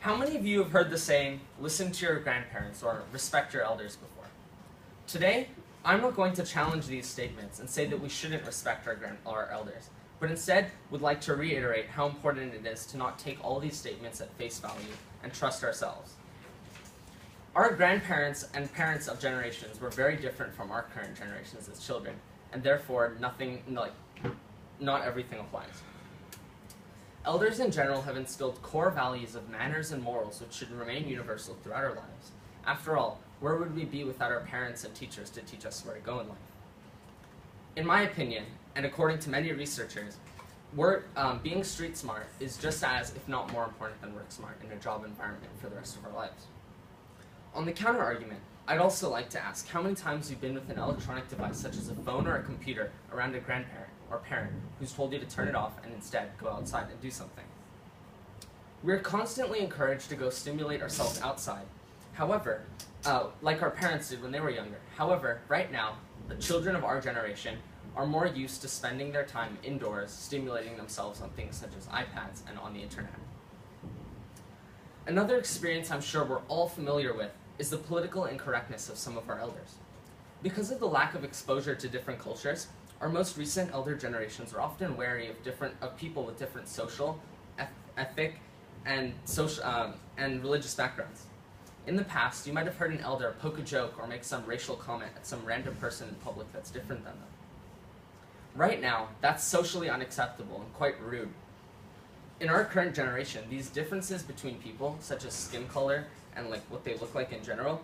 How many of you have heard the saying, listen to your grandparents or respect your elders before? Today, I'm not going to challenge these statements and say that we shouldn't respect our elders, but instead would like to reiterate how important it is to not take all these statements at face value and trust ourselves. Our grandparents and parents of generations were very different from our current generations as children, and therefore not everything applies. Elders in general have instilled core values of manners and morals which should remain universal throughout our lives. After all, where would we be without our parents and teachers to teach us where to go in life? In my opinion, and according to many researchers, being street smart is just as, if not more important than work smart in a job environment for the rest of our lives. On the counter-argument, I'd also like to ask how many times you've been with an electronic device such as a phone or a computer around a grandparent or parent who's told you to turn it off and instead go outside and do something. We're constantly encouraged to go stimulate ourselves outside, however, like our parents did when they were younger. However, right now, the children of our generation are more used to spending their time indoors stimulating themselves on things such as iPads and on the internet. Another experience I'm sure we're all familiar with is the political incorrectness of some of our elders. Because of the lack of exposure to different cultures, our most recent elder generations are often wary of people with different social, ethnic, and religious backgrounds. In the past, you might have heard an elder poke a joke or make some racial comment at some random person in public that's different than them. Right now, that's socially unacceptable and quite rude. In our current generation, these differences between people, such as skin color and what they look like in general,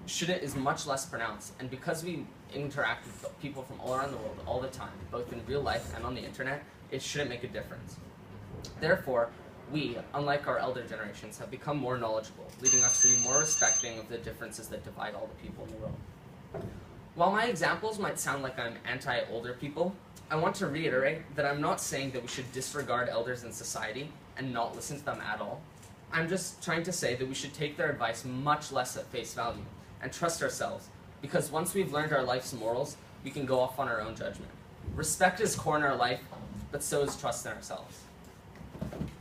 is much less pronounced. And because we interact with people from all around the world all the time, both in real life and on the internet, it shouldn't make a difference. Therefore, we, unlike our elder generations, have become more knowledgeable, leading us to be more respecting of the differences that divide all the people in the world. While my examples might sound like I'm anti-older people, I want to reiterate that I'm not saying that we should disregard elders in society and not listen to them at all. I'm just trying to say that we should take their advice much less at face value and trust ourselves, because once we've learned our life's morals, we can go off on our own judgment. Respect is core in our life, but so is trust in ourselves.